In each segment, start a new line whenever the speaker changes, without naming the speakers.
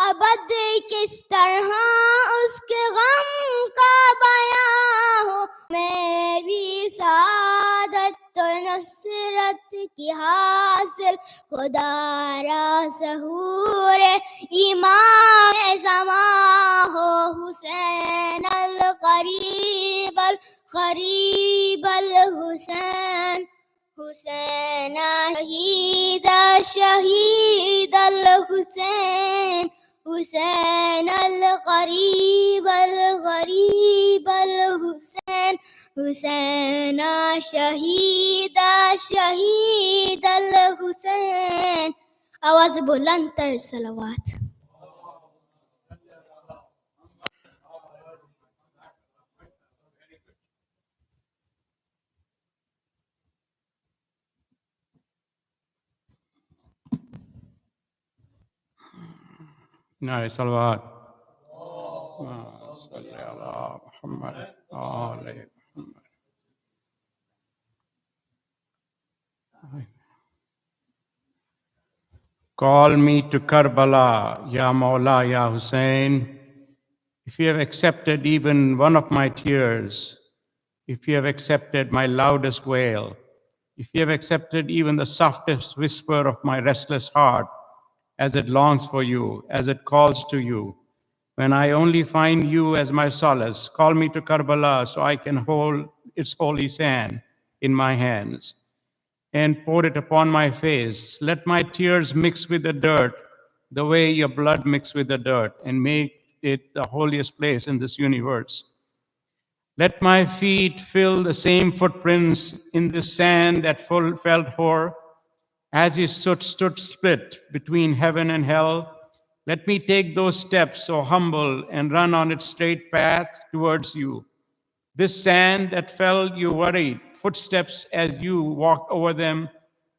अबद किस तरह उसके गम का बयां हो, मेरी सादत तो नुसरत की हासिल, खुदारा सहूर इमाम ज़मा हो, हुसैन अल क़रीब अल क़रीब अल हुसैन, हुसैन शहीद अल हुसैन, हुसैन अल ग़रीब अल हुसैन, हुसैन शहीद अल हुसैन। आवाज़ बुलंद तर सलावत।
Nice, salawat. Salli ala Muhammad, ali Muhammad. Call me to Karbala, Ya Maula, Ya Hussein. If you have accepted even one of my tears, if you have accepted my loudest wail, if you have accepted even the softest whisper of my restless heart, as it longs for you, as it calls to you, when I only find you as my solace, call me to Karbala so I can hold its holy sand in my hands and pour it upon my face. Let my tears mix with the dirt the way your blood mixed with the dirt and make it the holiest place in this universe. Let my feet fill the same footprints in this sand that felt hoar as he stood split between heaven and hell. Let me take those steps so humble and run on its straight path towards you. This sand that fell, you worried, footsteps as you walked over them,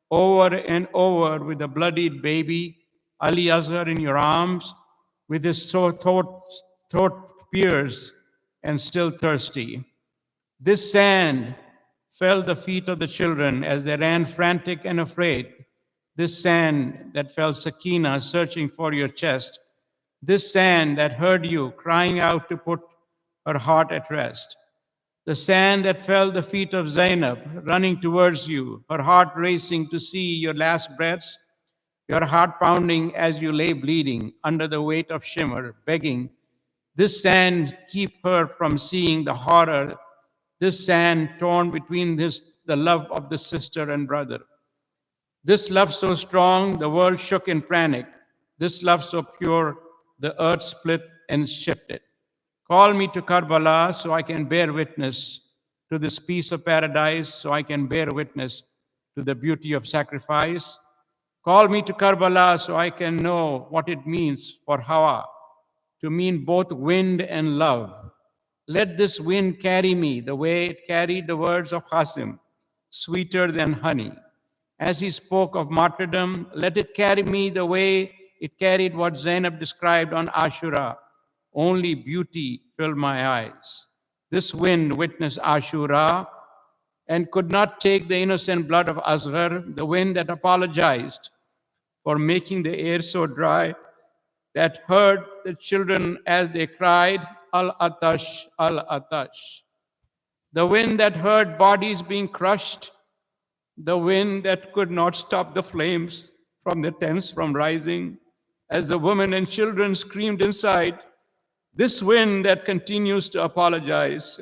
over and over with a bloodied baby, Ali Azhar in your arms, with his throat pierced and still thirsty. This sand fell the feet of the children as they ran frantic and afraid. This sand that fell Sakina searching for your chest. This sand that heard you crying out to put her heart at rest. The sand that fell the feet of Zainab running towards you, her heart racing to see your last breaths, your heart pounding as you lay bleeding under the weight of shimmer, begging, this sand keep her from seeing the horror, this sand torn between the love of the sister and brother. This love so strong, the world shook in panic. This love so pure, the earth split and shifted. Call me to Karbala so I can bear witness to this piece of paradise, so I can bear witness to the beauty of sacrifice. Call me to Karbala so I can know what it means for Hawa to mean both wind and love. Let this wind carry me the way it carried the words of Qasim, sweeter than honey. As he spoke of martyrdom, let it carry me the way it carried what Zainab described on Ashura. Only beauty filled my eyes. This wind witnessed Ashura and could not take the innocent blood of Asghar, the wind that apologized for making the air so dry, that heard the children as they cried, Al-Atash, Al-Atash. The wind that heard bodies being crushed, the wind that could not stop the flames from the tents from rising, as the women and children screamed inside, this wind that continues to apologize.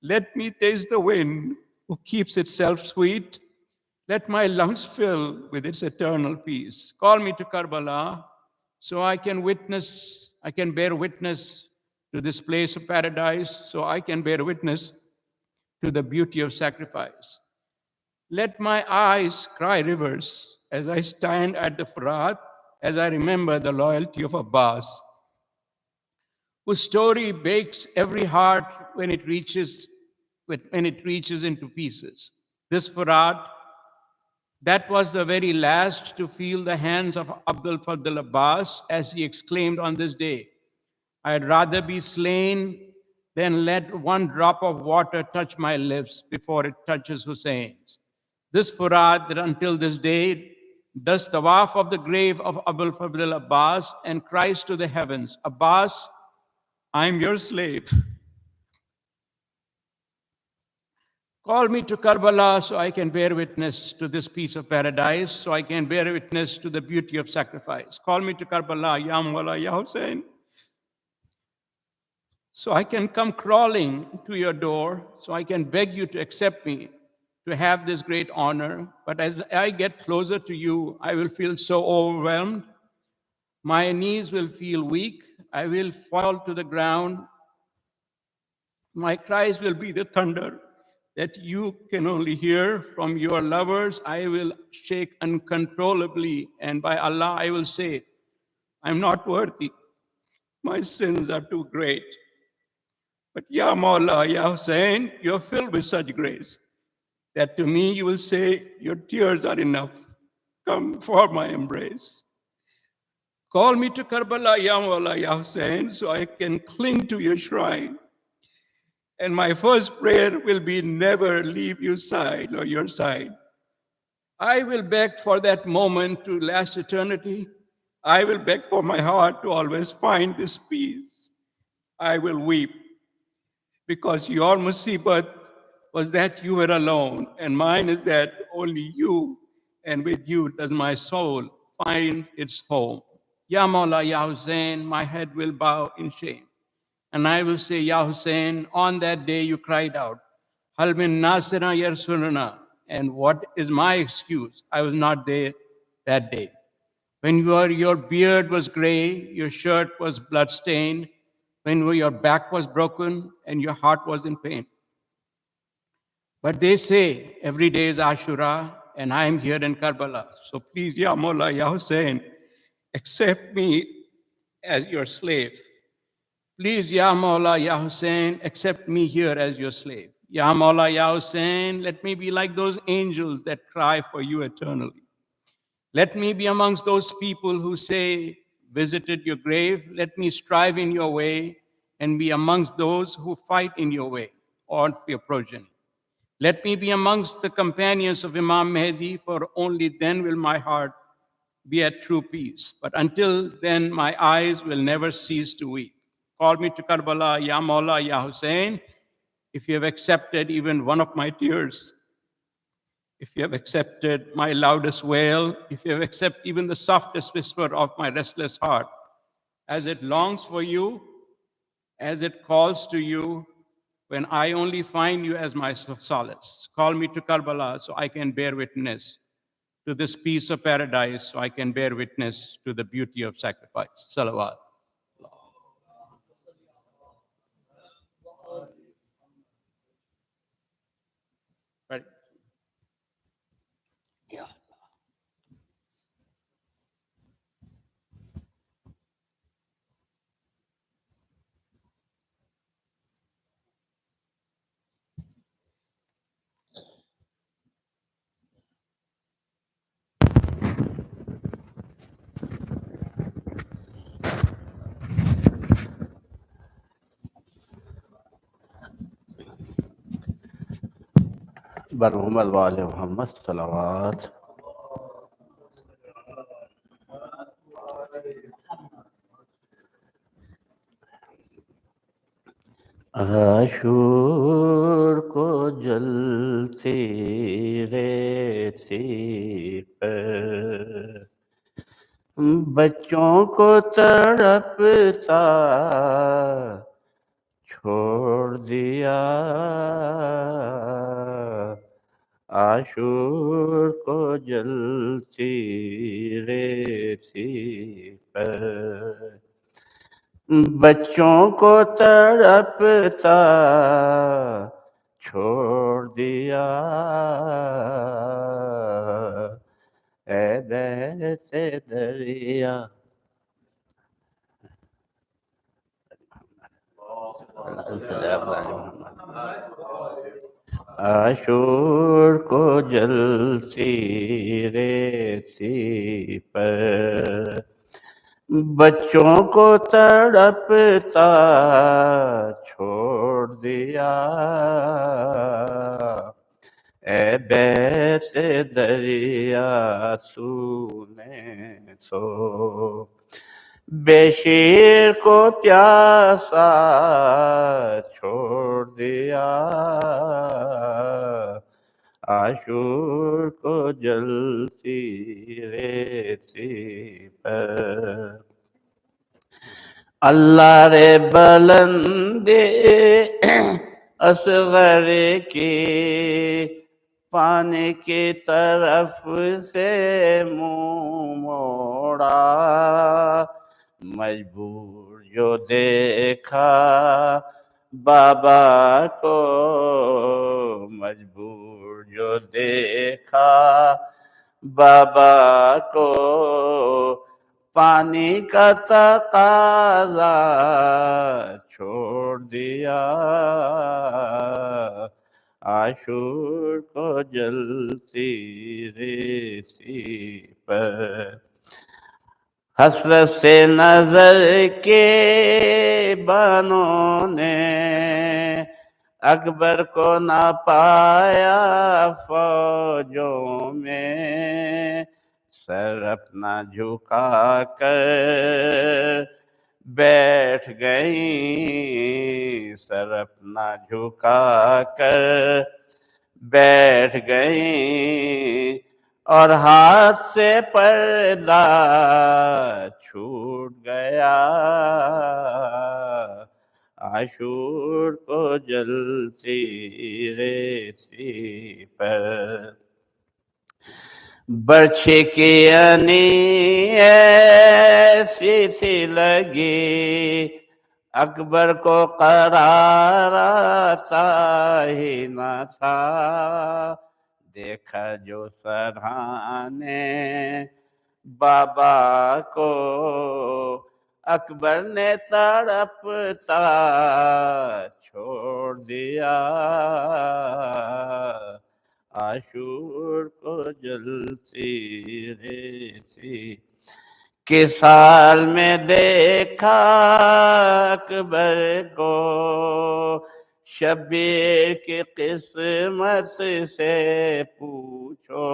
Let me taste the wind who keeps itself sweet. Let my lungs fill with its eternal peace. Call me to Karbala so I can bear witness to this place of paradise, so I can bear witness to the beauty of sacrifice. Let my eyes cry rivers as I stand at the Furat, as I remember the loyalty of Abbas, whose story breaks every heart when it reaches into pieces. This Furat, that was the very last to feel the hands of Abdul Fadl Abbas as he exclaimed on this day, I'd rather be slain than let one drop of water touch my lips before it touches Hussein's. This Furat that until this day does tawaf of the grave of Abul Fadl Abbas and cries to the heavens, Abbas, I am your slave. Call me to Karbala so I can bear witness to this piece of paradise, so I can bear witness to the beauty of sacrifice. Call me to Karbala, Ya Mola, Ya Hussein, so I can come crawling to your door, so I can beg you to accept me, to have this great honor. But as I get closer to you, I will feel so overwhelmed. My knees will feel weak. I will fall to the ground. My cries will be the thunder that you can only hear from your lovers. I will shake uncontrollably, and by Allah, I will say, I'm not worthy. My sins are too great. But Ya Maula, Ya Hussein, you're filled with such grace that to me you will say, your tears are enough. Come for my embrace. Call me to Karbala, Ya Maula, Ya Hussein, so I can cling to your shrine. And my first prayer will be never leave your side or your side. I will beg for that moment to last eternity. I will beg for my heart to always find this peace. I will weep because your musibat was that you were alone, and mine is that only you, and with you does my soul find its home. Ya Maula, Ya Hussein, my head will bow in shame. And I will say, Ya Hussein, on that day you cried out, Hal min nasira yarsuluna. And what is my excuse? I was not there that day. When your beard was gray, your shirt was bloodstained, when your back was broken and your heart was in pain. But they say every day is Ashura and I am here in Karbala. So please, Ya Maula, Ya Hussein, accept me as your slave. Please, Ya Maula, Ya Hussein, accept me here as your slave. Ya Maula, Ya Hussein, let me be like those angels that cry for you eternally. Let me be amongst those people who say, visited your grave. Let me strive in your way and be amongst those who fight in your way or for your progeny. Let me be amongst the companions of Imam Mahdi, for only then will my heart be at true peace. But until then, my eyes will never cease to weep. Call me to Karbala, Ya Maula, Ya Hussein. If you have accepted even one of my tears, if you have accepted my loudest wail, if you have accepted even the softest whisper of my restless heart, as it longs for you, as it calls to you, when I only find you as my solace. Call me to Karbala so I can bear witness to this piece of paradise, so I can bear witness to the beauty of sacrifice. Salawat. Right. Yeah.
बर मोहम्मद वाले मोहम्मद सलावत आशूर को जलती रेती पर बच्चों को तड़पता छोड़ दिया आशूर को जलती रेती पर बच्चों को तड़पता छोड़ दिया ऐ बहते दरिया आशूर को जलती रेती पर बच्चों को तड़पता छोड़ दिया اے بیت دریا سونے سو بے شیر کو پیاسا چھوڑ دیا عاشور کو جلتی ریتی پر اللہ رے بلندے اصغر کی پانے کی طرف سے منہ موڑا مجبور جو دیکھا بابا کو مجبور جو دیکھا بابا کو پانی کا تقاضا چھوڑ دیا عاشور کو جلتی ریتی پر حسرت سے نظر کے بانوں نے اکبر کو نہ پایا فوجوں میں سر اپنا جھکا کر بیٹھ گئیں سر اپنا جھکا کر بیٹھ گئیں اور ہاتھ سے پردہ چھوٹ گیا عاشور کو جلتی ریتی پر برچھی کی انی ایسی سی لگی اکبر کو قرار آتا ہی نہ تھا دیکھا جو سرہانے بابا کو اکبر نے تڑپتا چھوڑ دیا عاشور کو جلتی ریتی کس حال میں دیکھا اکبر کو شبیر کی قسمت سے پوچھو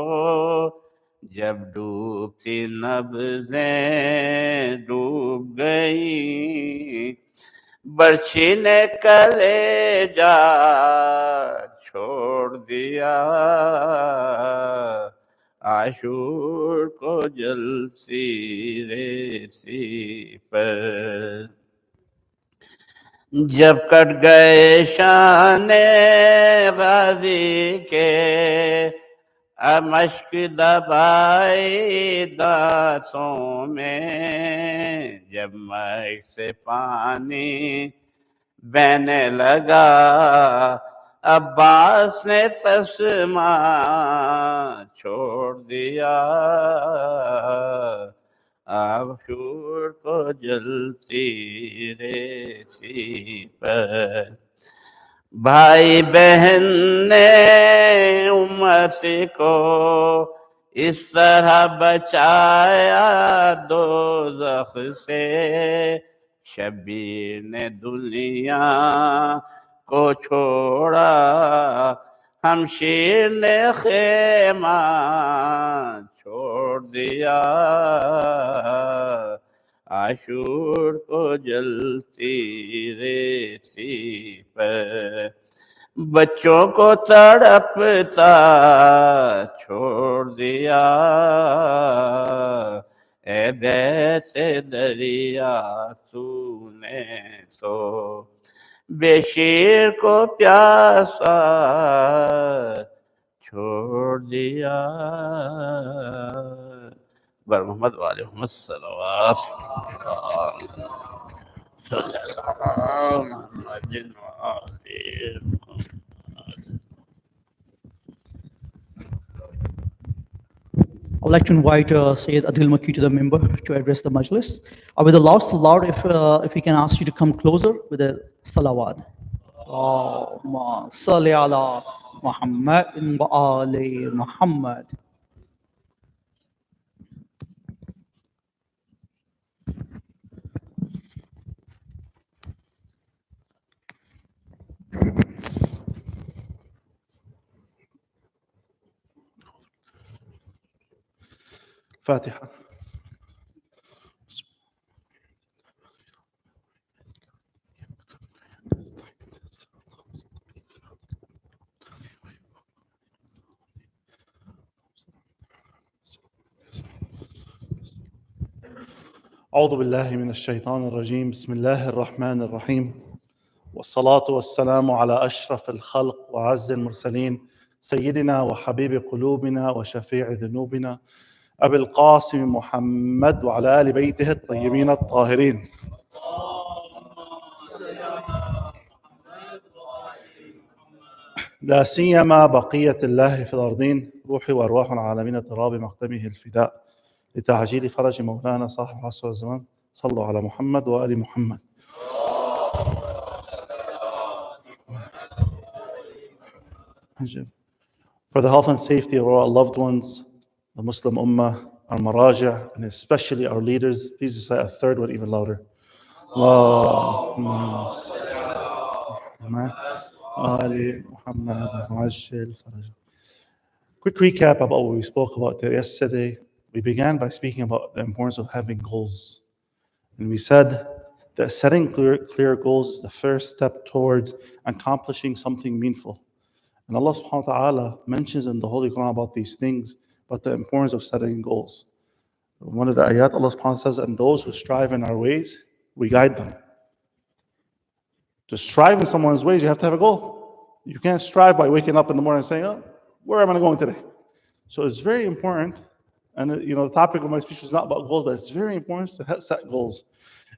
جب ڈوبتی نبضیں ڈوب گئیں برچھی نے کلیجہ چھوڑ دیا عاشور کو جلتی ریتی پر جب کٹ گئے شان غازی کے مشک دبائی دانتوں میں جب مشک سے پانی بہنے لگا عباس نے تسمہ چھوڑ دیا عاشور کو جلتی ریتی پر بھائی بہن نے امت کو اس طرح بچایا دوزخ سے شبیر نے دنیا کو چھوڑا ہمشیر نے خیمہ چھوڑ دیا عاشور کو جلتی ریتی پر بچوں کو تڑپتا چھوڑ دیا اے بیت دریا تو نے تو بے شیر کو پیاسا چھوڑ دیا بر محمد والے محمد صلوات صلی اللہ محمد
I would like to invite Sayyid Adel Makki to the member to address the majlis. With the last loud, if we can ask you to come closer with a salawat. Allahumma salli ala Muhammad wa ali Muhammad.
Fatiha. أعوذ بالله من الشيطان الرجيم بسم الله الرحمن الرحيم والصلاة والسلام على أشرف الخلق وأعز المرسلين سيدنا وحبيب قلوبنا وشفيع ذنوبنا أبي القاسم محمد وعلى آل بيته الطيبين الطاهرين. لا سيما بقية الله في الأرضين روحي وأرواح العالمين ترى بمقدمه الفداء لتعجيل فرج مولانا صاحب العصر والزمان صلوا على محمد وآل محمد. For the health and safety of our loved ones, the Muslim Ummah, our Maraja, and especially our leaders, please recite a third one even louder. Allahumma salli ala Ali Muhammad wa'ajjil farajah. Quick recap about what we spoke about yesterday. We began by speaking about the importance of having goals. And we said that setting clear goals is the first step towards accomplishing something meaningful. And Allah subhanahu wa ta'ala mentions in the Holy Quran about these things, about the importance of setting goals. One of the ayat, Allah subhanahu wa ta'ala says, and those who strive in our ways, we guide them. To strive in someone's ways, you have to have a goal. You can't strive by waking up in the morning and saying, oh, where am I going today? So it's very important, and the topic of my speech is not about goals, but it's very important to set goals.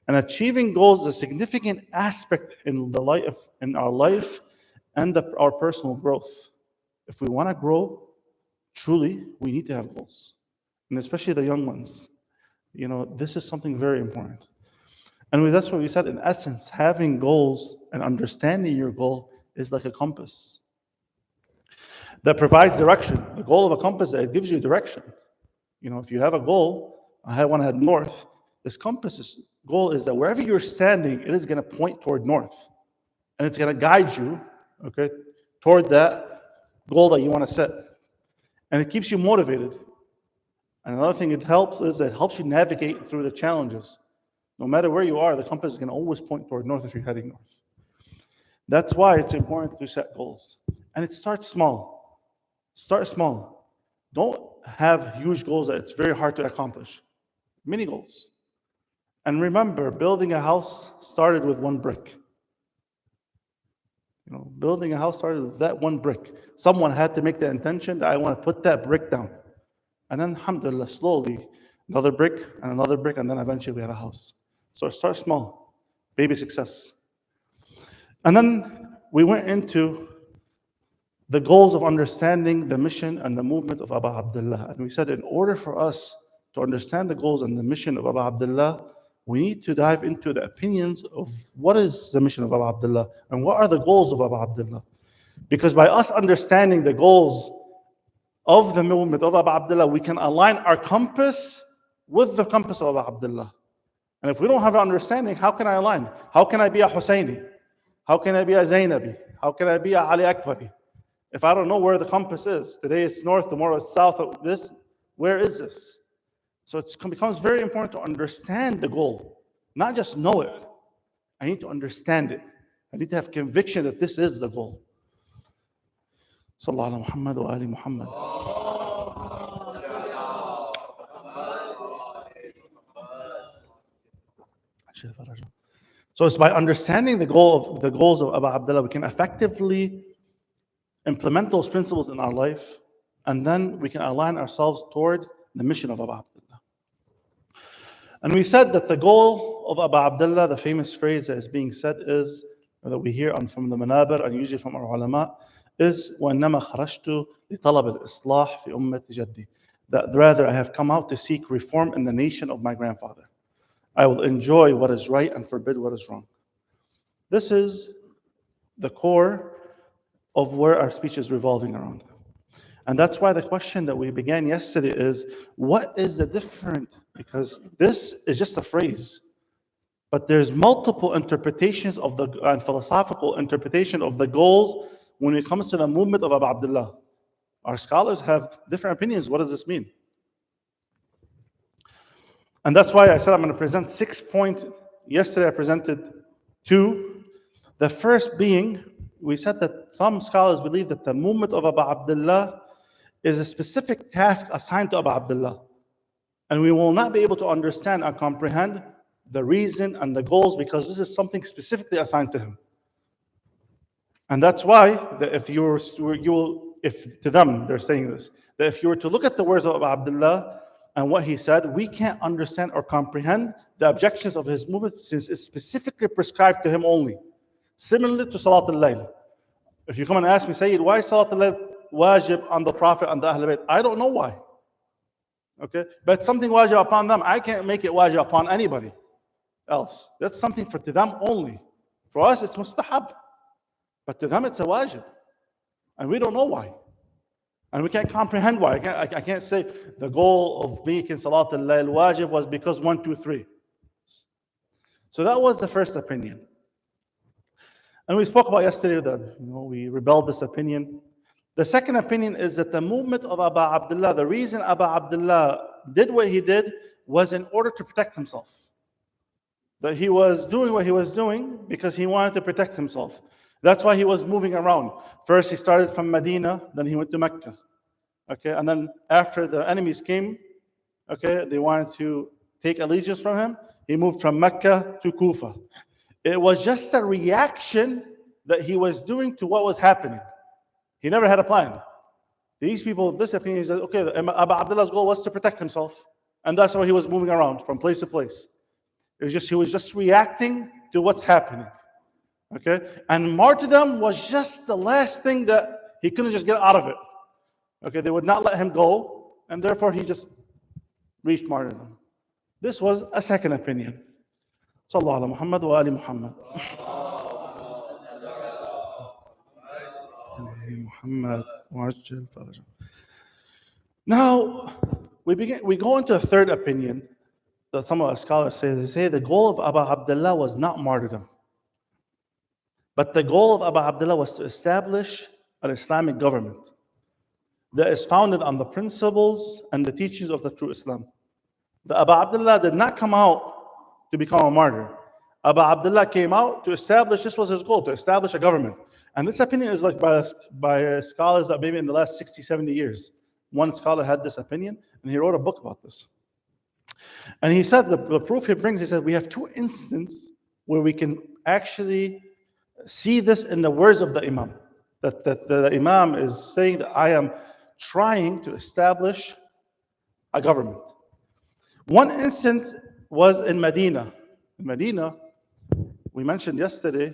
And achieving goals is a significant aspect in our life and our personal growth. If we want to grow, truly, we need to have goals. And especially the young ones. This is something very important. And that's what we said, in essence, having goals and understanding your goal is like a compass that provides direction. The goal of a compass, it gives you direction. If you have a goal, I want to head north. This compass's goal is that wherever you're standing, it is going to point toward north. And it's going to guide you, toward that goal that you want to set. And it keeps you motivated. And another thing it helps you navigate through the challenges. No matter where you are, the compass is going to always point toward north if you're heading north. That's why it's important to set goals. And it starts small. Start small. Don't have huge goals that it's very hard to accomplish. Mini goals. And remember, building a house started with one brick. Building a house started with that one brick. Someone had to make the intention that I want to put that brick down. And then, alhamdulillah, slowly, another brick, and then eventually we had a house. So start small. Baby success. And then we went into the goals of understanding the mission and the movement of Abu Abdullah. And we said in order for us to understand the goals and the mission of Abu Abdullah, we need to dive into the opinions of what is the mission of Abu Abdullah and what are the goals of Abu Abdullah. Because by us understanding the goals of the movement of Abu Abdullah, we can align our compass with the compass of Abu Abdullah. And if we don't have an understanding, how can I align? How can I be a Husayni? How can I be a Zainabi? How can I be a Ali Akbari? If I don't know where the compass is, today it's north, tomorrow it's south, where is this? So it becomes very important to understand the goal, not just know it. I need to understand it. I need to have conviction that this is the goal. Sallallahu ala Muhammad wa ali Muhammad. So it's by understanding the goals of Abu Abdullah, we can effectively implement those principles in our life, and then we can align ourselves toward the mission of Abu Abdullah. And we said that the goal of Abu Abdullah, the famous phrase that is being said is, that we hear from the Manabir and usually from our ulama, is وَإِنَّمَا خَرَجْتُ لِطَلَبِ الْإِصْلَاحِ فِي أُمَّةِ جَدِّي. That rather I have come out to seek reform in the nation of my grandfather. I will enjoy what is right and forbid what is wrong. This is the core of where our speech is revolving around. And that's why the question that we began yesterday is, what is the difference? Because this is just a phrase, but there's multiple interpretations and philosophical interpretation of the goals when it comes to the movement of Abu Abdullah. Our scholars have different opinions. What does this mean? And that's why I said I'm going to present 6 points. Yesterday I presented 2. The first being, we said that some scholars believe that the movement of Abu Abdullah is a specific task assigned to Abu Abdullah. And we will not be able to understand and comprehend the reason and the goals because this is something specifically assigned to him. And that's why that if to them they're saying this, that if you were to look at the words of Abu Abdullah and what he said, we can't understand or comprehend the objections of his movement since it's specifically prescribed to him only. Similarly to Salat al-Layl. If you come and ask me, Sayyid, why is Salat al-Layl wajib on the Prophet and the Ahlebaith? I don't know why. Okay, but it's something wajib upon them. I can't make it wajib upon anybody else. That's something to them only. For us, it's mustahab. But to them, it's a wajib. And we don't know why. And we can't comprehend why. I can't say the goal of making Salat al-Layl wajib was because 1, 2, 3. So that was the first opinion. And we spoke about yesterday that we rebelled this opinion. The second opinion is that the movement of Abu Abdullah, the reason Abu Abdullah did what he did was in order to protect himself. That he was doing what he was doing because he wanted to protect himself. That's why he was moving around. First he started from Medina, then he went to Mecca. Okay, and then after the enemies came, okay, they wanted to take allegiance from him. He moved from Mecca to Kufa. It was just a reaction that he was doing to what was happening. He never had a plan. These people of this opinion said, okay, Abu Abdullah's goal was to protect himself. And that's why he was moving around from place to place. He was just reacting to what's happening. Okay? And martyrdom was just the last thing that he couldn't just get out of it. Okay, they would not let him go, and therefore he just reached martyrdom. This was a second opinion. Sallallahu ala Muhammad wa ali Muhammad. Now, we go into a third opinion that some of our scholars say. They say the goal of Abu Abdullah was not martyrdom. But the goal of Abu Abdullah was to establish an Islamic government that is founded on the principles and the teachings of the true Islam. The Abu Abdullah did not come out to become a martyr. Abu Abdullah came out to establish, this was his goal, to establish a government. And this opinion is like by scholars that maybe in the last 60, 70 years. One scholar had this opinion, and he wrote a book about this. And he said, the proof he brings, he said, we have 2 instances where we can actually see this in the words of the Imam. That the Imam is saying that I am trying to establish a government. One instance was in Medina. In Medina, we mentioned yesterday,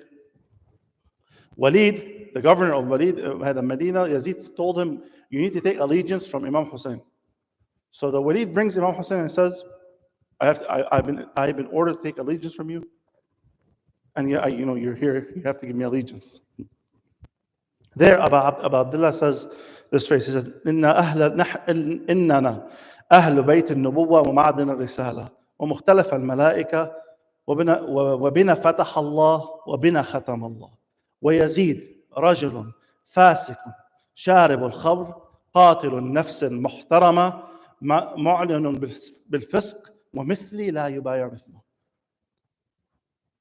Walid, the governor of Walid, had a Medina. Yazid told him, you need to take allegiance from Imam Hussein. So the Walid brings Imam Hussein and says, I've been ordered to take allegiance from you. And you're here, you have to give me allegiance. There, Abu Abdullah says this phrase. He says, إننا أهل بيت النبوة ومعدن الرسالة ومختلف الملائكة وبنا فتح الله وبنا ختم الله ويزيد رجل فاسق شارب الخمر قاتل النفس المحترمة معلن بالفسق ومثلي لا يبايع مثله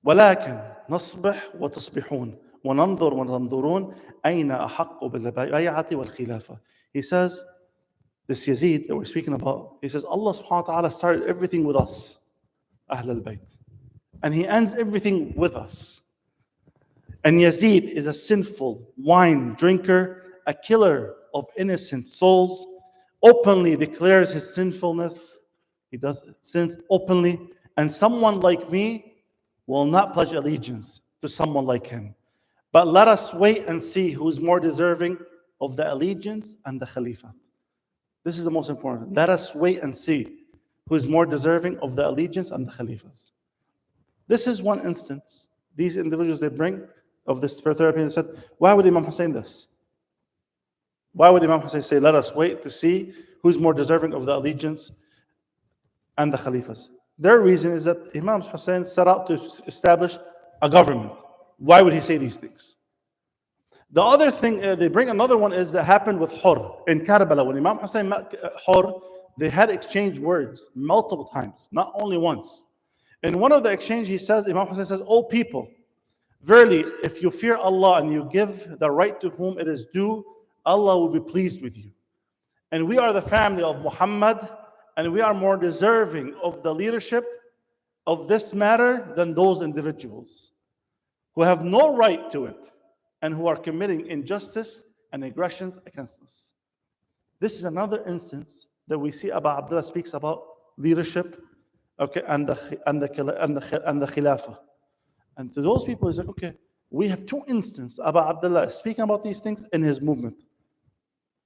ولكن نصبح وتصبحون وننظر وتنظرون أين أحق بالبيعة والخلافة. He says, this Yazid that we're speaking about, he says, Allah subhanahu wa ta'ala started everything with us, Ahlebaith. And He ends everything with us. And Yazid is a sinful wine drinker, a killer of innocent souls, openly declares his sinfulness. He does sins openly. And someone like me will not pledge allegiance to someone like him. But let us wait and see who's more deserving of the allegiance and the Khalifa. This is the most important. Let us wait and see who's more deserving of the allegiance and the Khalifas. This is one instance. These individuals they bring of this therapy and said, why would Imam Hussein this? Why would Imam Hussein say, let us wait to see who's more deserving of the allegiance and the Khalifas? Their reason is that Imam Hussein set out to establish a government. Why would he say these things? The other thing, they bring another one is that happened with Hur in Karbala. When Imam Hussein met Hur, they had exchanged words multiple times, not only once. In one of the exchange, Imam Hussein says, "O people, verily, if you fear Allah and you give the right to whom it is due, Allah will be pleased with you. And we are the family of Muhammad, and we are more deserving of the leadership of this matter than those individuals who have no right to it and who are committing injustice and aggressions against us." This is another instance that we see Abu Abdullah speaks about leadership, okay, and the Khilafah. And to those people, he's like, okay, we have two instances. Abu Abdullah speaking about these things in his movement.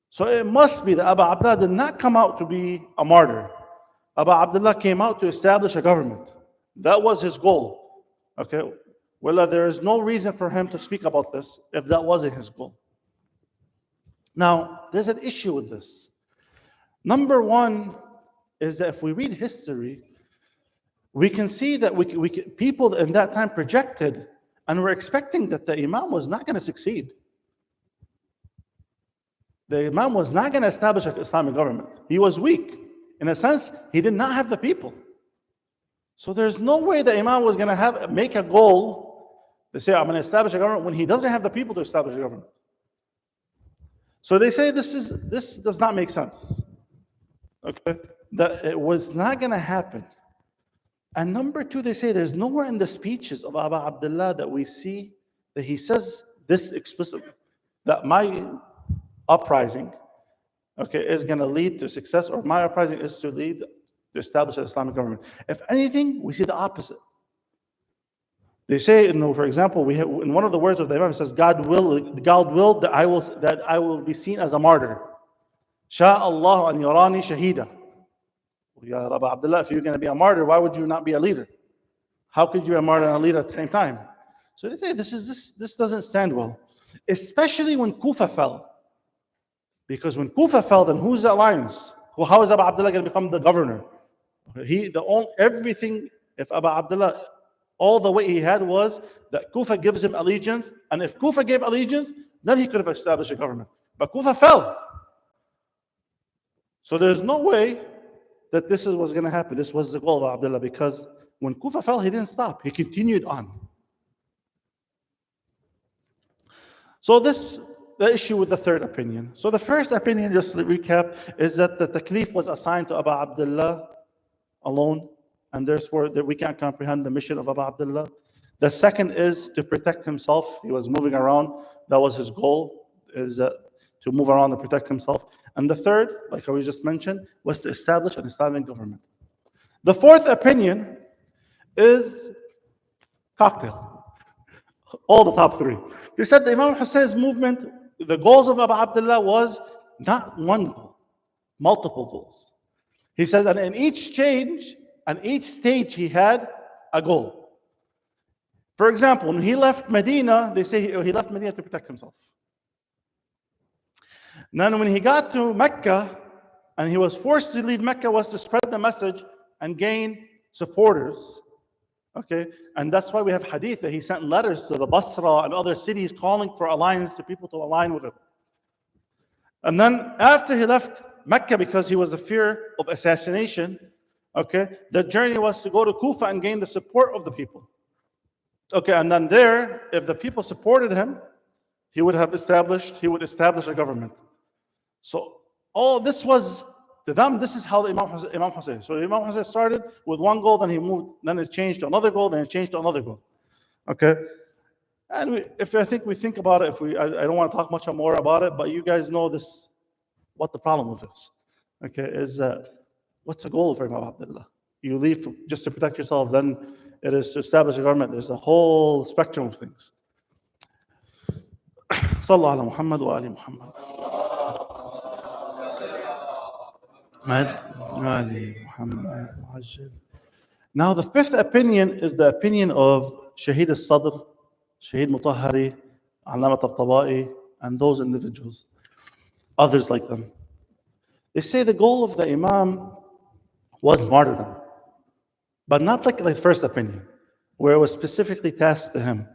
So it must be that Abu Abdullah did not come out to be a martyr. Abu Abdullah came out to establish a government. That was his goal. Okay, well, there is no reason for him to speak about this if that wasn't his goal. Now, there's an issue with this. Number one is that if we read history, we can see that people in that time projected and were expecting that the Imam was not going to succeed. The Imam was not going to establish an Islamic government. He was weak. In a sense, he did not have the people. So there's no way the Imam was going to make a goal to say, I'm going to establish a government when he doesn't have the people to establish a government. So they say this does not make sense. Okay, that it was not going to happen. And number two, they say there's nowhere in the speeches of Abu Abdullah that we see that he says this explicitly, that my uprising, okay, is going to lead to success, or my uprising is to lead to establish an Islamic government. If anything, we see the opposite. They say, for example, we have, in one of the words of the Imam, it says, God will that I will be seen as a martyr. Sha Allah an yarani shahida. Ya Abu Abdullah, if you're going to be a martyr, why would you not be a leader? How could you be a martyr and a leader at the same time? So they say this doesn't stand well, especially when Kufa fell. Because when Kufa fell, then who's the alliance? How is Abu Abdullah going to become the governor? Everything, if Abu Abdullah, all the weight he had was that Kufa gives him allegiance, and if Kufa gave allegiance, then he could have established a government. But Kufa fell. So there's no way that this was going to happen. This was the goal of Abdullah, because when Kufa fell, he didn't stop. He continued on. So the issue with the third opinion. So the first opinion, just to recap, is that the taklif was assigned to Abu Abdullah alone, and therefore that we can't comprehend the mission of Abu Abdullah. The second is to protect himself. He was moving around. That was his goal, is to move around and protect himself. And the third, like we just mentioned, was to establish an Islamic government. The fourth opinion is cocktail. All the top three. They said the Imam Hussein's movement, the goals of Abu Abdullah was not one goal, multiple goals. He says that in each change and each stage he had a goal. For example, when he left Medina, they say he left Medina to protect himself. And then when he got to Mecca and he was forced to leave Mecca, was to spread the message and gain supporters. Okay, and that's why we have hadith that he sent letters to the Basra and other cities calling for alliance to people to align with him. And then after he left Mecca, because he was a fear of assassination, okay, the journey was to go to Kufa and gain the support of the people. Okay, and then there, if the people supported him, he would establish a government. So all this was, to them, this is how the Imam Hussein. So Imam Hussein started with one goal, then he moved, then it changed to another goal, then it changed to another goal. Okay? And I think about it, I don't want to talk much more about it, but you guys know this, what the problem with this, okay, is what's the goal for Imam Abdullah? You leave just to protect yourself, then it is to establish a government. There's a whole spectrum of things. Sallallahu ala Muhammad wa ali Muhammad. Now the fifth opinion is the opinion of Shaheed al-Sadr, Shaheed Mutahari, Allamat al-Tabai, and those individuals, others like them. They say the goal of the Imam was martyrdom, but not like the first opinion, where it was specifically tasked to him.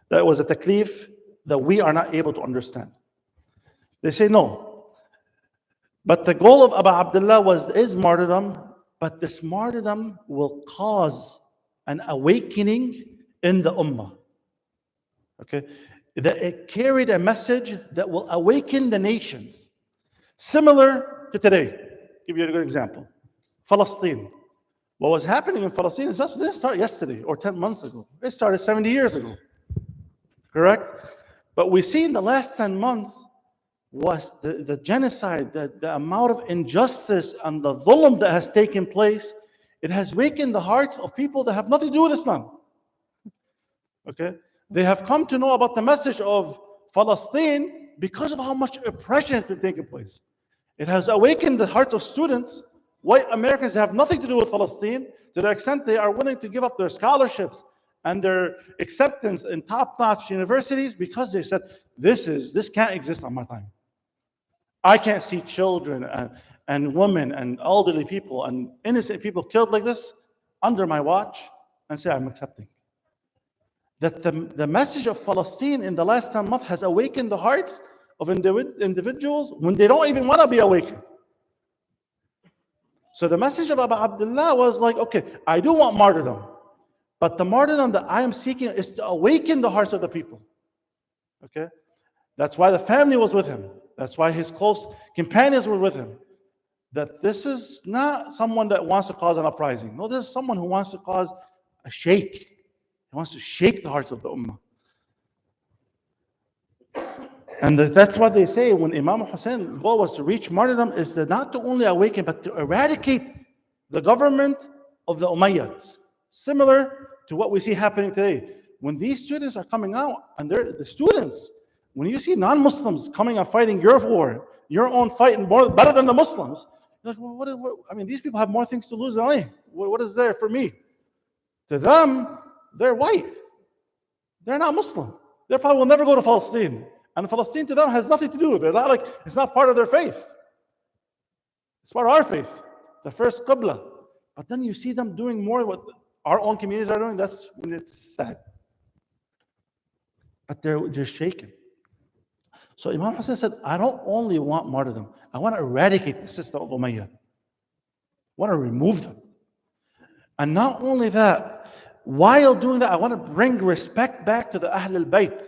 That was a taklif that we are not able to understand. They say no. But the goal of Abu Abdullah is martyrdom, but this martyrdom will cause an awakening in the ummah. Okay? That it carried a message that will awaken the nations. Similar to today. Give you a good example. Palestine. What was happening in Palestine didn't start yesterday or 10 months ago. It started 70 years ago. Correct? But we see in the last 10 months was the genocide, the amount of injustice and the dhulm that has taken place. It has awakened the hearts of people that have nothing to do with Islam. Okay? They have come to know about the message of Palestine because of how much oppression has been taking place. It has awakened the hearts of students. White Americans have nothing to do with Palestine, to the extent they are willing to give up their scholarships and their acceptance in top-notch universities because they said, this can't exist on my time. I can't see children and women and elderly people and innocent people killed like this under my watch and say, I'm accepting. That the message of Palestine in the last 10 months has awakened the hearts of individuals when they don't even want to be awakened. So the message of Abu Abdullah was like, okay, I do want martyrdom, but the martyrdom that I am seeking is to awaken the hearts of the people. Okay? That's why the family was with him. That's why his close companions were with him. That this is not someone that wants to cause an uprising. No, this is someone who wants to cause a shake. He wants to shake the hearts of the ummah. And that's what they say when Imam Hussein's goal was to reach martyrdom, is to not to only awaken, but to eradicate the government of the Umayyads. Similar to what we see happening today. When these students are coming out, and they're the students, when you see non-Muslims coming and fighting your war, your own fight, better than the Muslims, you're like, well, I mean, these people have more things to lose than I. What is there for me? To them, they're white. They're not Muslim. They probably will never go to Palestine. And Palestine to them has nothing to do with it. It's not part of their faith. It's part of our faith, the first Qibla. But then you see them doing more what our own communities are doing. That's when it's sad. But they're shaken. So Imam Hussein said, I don't only want martyrdom, I want to eradicate the system of Umayyad. I want to remove them. And not only that, while doing that, I want to bring respect back to the Ahlebaith,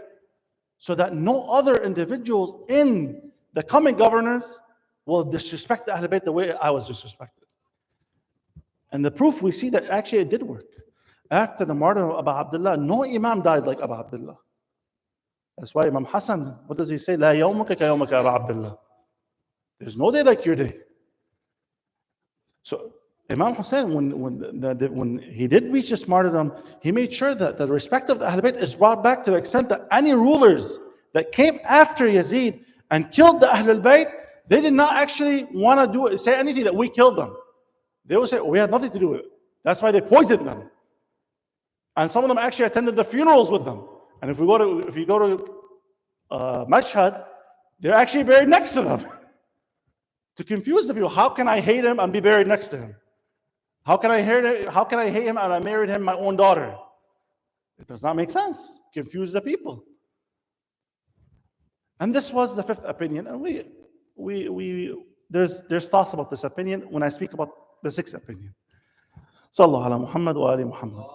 so that no other individuals in the coming governors will disrespect the Ahlebaith the way I was disrespected. And the proof we see that actually it did work. After the martyrdom of Abu Abdullah, no Imam died like Abu Abdullah. That's why Imam Hassan, what does he say? La yawmuka ka yawmuka Abu Abdullah. There's no day like your day. So Imam Hussein, when he did reach this martyrdom, he made sure that the respect of the Ahlul Bayt is brought back to the extent that any rulers that came after Yazid and killed the Ahlul Bayt, they did not actually want to say anything that we killed them. They would say, we had nothing to do with it. That's why they poisoned them. And some of them actually attended the funerals with them. And if you go to Mashhad, they're actually buried next to them. To confuse the people, how can I hate him and be buried next to him? How can I hate him and I married him my own daughter? It does not make sense. Confuse the people. And this was the fifth opinion. And there's thoughts about this opinion when I speak about the sixth opinion. Sallallahu ala Muhammad wa ali Muhammad.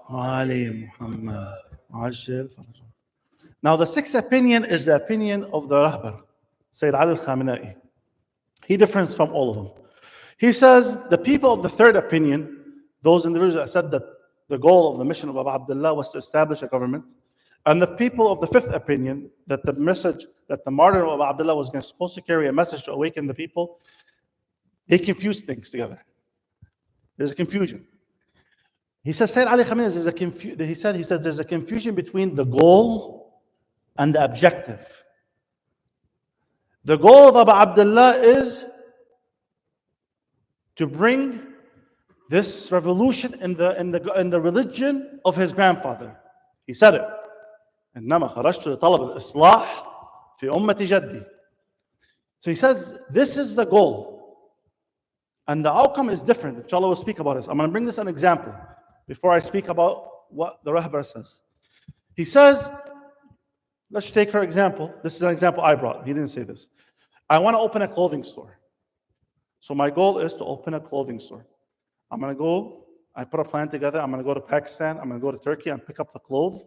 Ali Muhammad. Now the sixth opinion is the opinion of the Rahbar, Sayyid Ali al-Khamenei. He differs from all of them. He says the people of the third opinion, those individuals that said that the goal of the mission of Abu Abdullah was to establish a government, and the people of the fifth opinion, that the message, that the martyrdom of Abu Abdullah was supposed to carry a message to awaken the people, they confused things together. There's a confusion. He says, Sayyid Ali Khamenei, there's a confusion between the goal and the objective. The goal of Abu Abdullah is to bring this revolution in the religion of his grandfather. He said it. إنما خرجت لطلب الإصلاح في أمة جدي. So he says, this is the goal. And the outcome is different. Inshallah, we'll speak about this. I'm going to bring this an example before I speak about what the Rahbar says. He says, Let's take, for example, this is an example I brought. He didn't say this. I want to open a clothing store. So my goal is to open a clothing store. I'm going to go, I put a plan together. I'm going to go to Pakistan. I'm going to go to Turkey and pick up the clothes.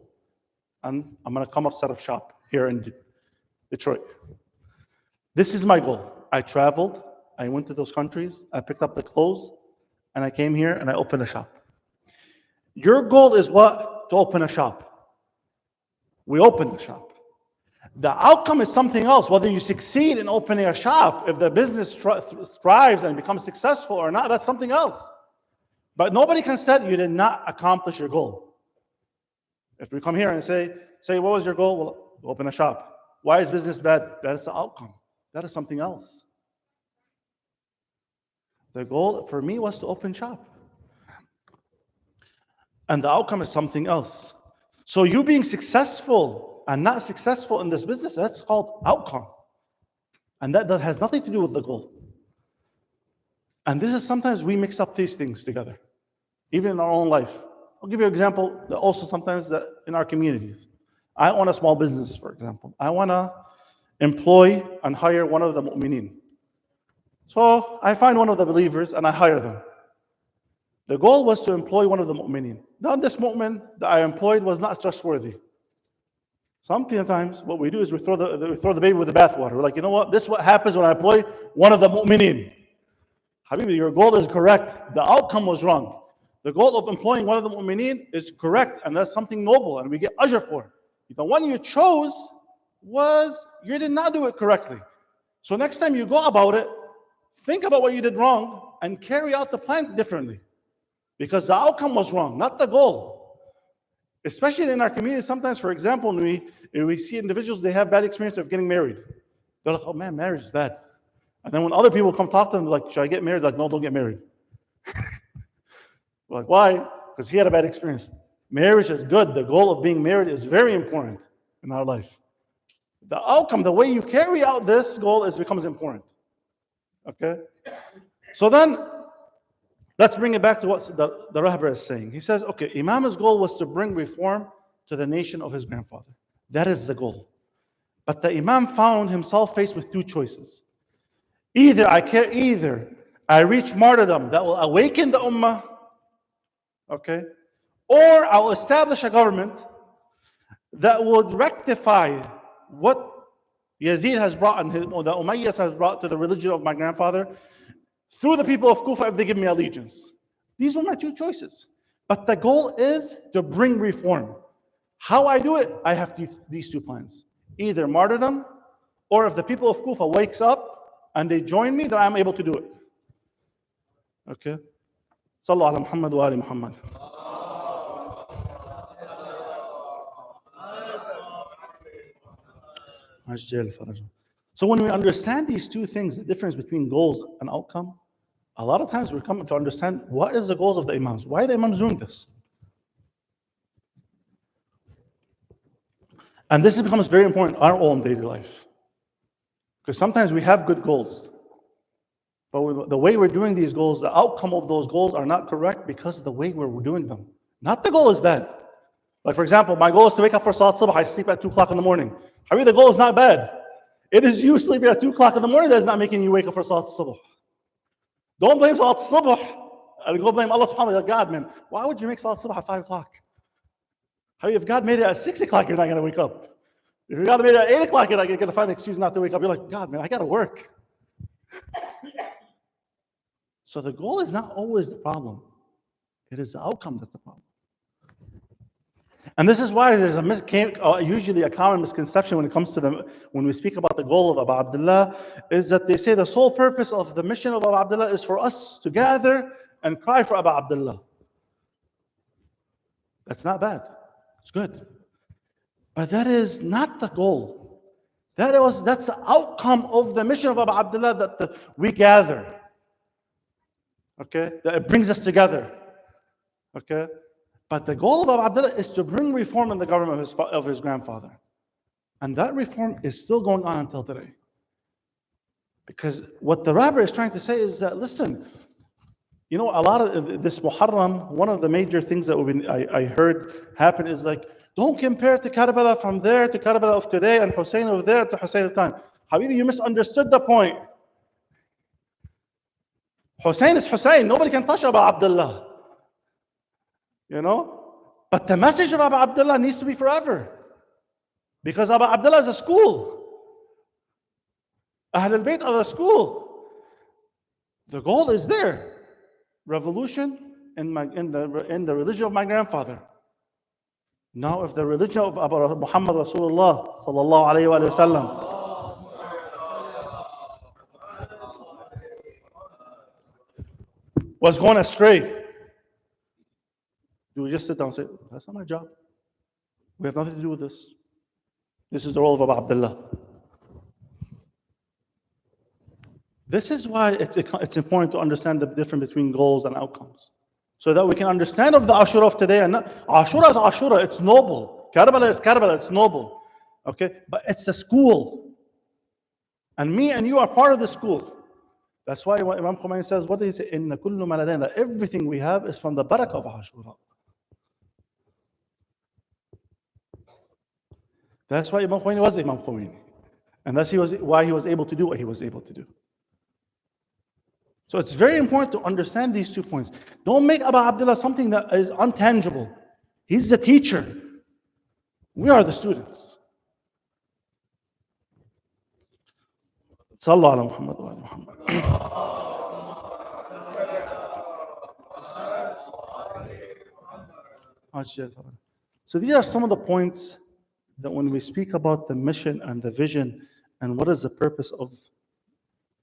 And I'm going to come up, set up shop here in Detroit. This is my goal. I traveled. I went to those countries. I picked up the clothes. And I came here and I opened a shop. Your goal is what? To open a shop. We opened the shop. The outcome is something else. Whether you succeed in opening a shop, if the business thrives and becomes successful or not, that's something else. But nobody can say you did not accomplish your goal. If we come here and say, what was your goal? Well, open a shop. Why is business bad? That is the outcome. That is something else. The goal for me was to open shop. And the outcome is something else. So you being successful and not successful in this business, that's called outcome. And that has nothing to do with the goal. And this is sometimes we mix up these things together, even in our own life. I'll give you an example that also sometimes that in our communities. I own a small business, for example. I want to employ and hire one of the mu'mineen. So I find one of the believers and I hire them. The goal was to employ one of the mu'mineen. Now this mu'min that I employed was not trustworthy. Sometimes what we do is we throw the baby with the bathwater. We're like, you know what? This is what happens when I employ one of the mu'mineen. Habibi, your goal is correct. The outcome was wrong. The goal of employing one of the mu'mineen is correct, and that's something noble, and we get ajr for it. The one you chose you did not do it correctly. So next time you go about it, think about what you did wrong and carry out the plan differently. Because the outcome was wrong, not the goal. Especially in our community, sometimes, for example, when we see individuals, they have bad experience of getting married. They're like, oh man, marriage is bad. And then when other people come talk to them, they're like, should I get married? They're like, no, don't get married. Like, why? Because he had a bad experience. Marriage is good. The goal of being married is very important in our life. The outcome, the way you carry out this goal becomes important. Okay? So then, let's bring it back to what the Rahbar is saying. He says, okay, Imam's goal was to bring reform to the nation of his grandfather. That is the goal. But the Imam found himself faced with two choices. Either I reach martyrdom that will awaken the ummah, okay, or I'll establish a government that would rectify what Yazid has brought and the Umayyads has brought to the religion of my grandfather through the people of Kufa if they give me allegiance. These were my two choices. But the goal is to bring reform. How I do it, I have these two plans. Either martyrdom, or if the people of Kufa wakes up and they join me, then I'm able to do it. Okay? Sallu ala Muhammad wa ali Muhammad. So when we understand these two things, the difference between goals and outcome, a lot of times we come to understand what is the goals of the Imams. Why are the Imams doing this? And this becomes very important in our own daily life. Because sometimes we have good goals, but the way we're doing these goals, the outcome of those goals are not correct because of the way we're doing them. Not the goal is bad. Like for example, my goal is to wake up for Salat Subh, I sleep at 2 o'clock in the morning. I mean, the goal is not bad. It is you sleeping at 2 o'clock in the morning that is not making you wake up for Salat Subh. Don't blame Salat Subh and go blame Allah subhanahu wa ta'ala. God, man, why would you make Salat Subh at 5 o'clock? If God made it at 6 o'clock, you're not going to wake up. If God made it at 8 o'clock, you're not going to find an excuse not to wake up. You're like, God, man, I got to work. So the goal is not always the problem. It is the outcome that's the problem. And this is why there's usually a common misconception when it comes to when we speak about the goal of Abu Abdullah, is that they say the sole purpose of the mission of Abu Abdullah is for us to gather and cry for Abu Abdullah. That's not bad. It's good. But that is not the goal. That's the outcome of the mission of Abu Abdullah, that we gather. Okay? That it brings us together. Okay? But the goal of Abu Abdullah is to bring reform in the government of his grandfather. And that reform is still going on until today. Because what the rabbi is trying to say is that, listen, You know, a lot of this Muharram, one of the major things that I heard happen is like, don't compare to Karbala from there to Karbala of today and Hussein of there to Hussein of time. Habibi, you misunderstood the point. Hussein is Hussein. Nobody can touch Abu Abdullah. You know? But the message of Abu Abdullah needs to be forever. Because Abu Abdullah is a school. Ahlebaith are the school. The goal is there. Revolution in the religion of my grandfather. Now, if the religion of Abu Muhammad Rasulullah sallallahu alayhi wa sallam was going astray, do we just sit down and say, that's not my job? We have nothing to do with this. This is the role of Abu Abdullah. This is why it's important to understand the difference between goals and outcomes, so that we can understand of the Ashura of today. And Ashura is Ashura, it's noble. Karbala is Karbala, it's noble. Okay, but it's a school, and me and you are part of the school. That's why Imam Khomeini says, what did he say? Inna kullu ma ladayna, everything we have is from the barakah of Ashura. That's why Imam Khomeini was Imam Khomeini, and that's why he was able to do what he was able to do. So it's very important to understand these 2 points. Don't make Abu Abdullah something that is untangible. He's the teacher. We are the students. Sallu ala Muhammad wa ala Muhammad. So these are some of the points that when we speak about the mission and the vision and what is the purpose of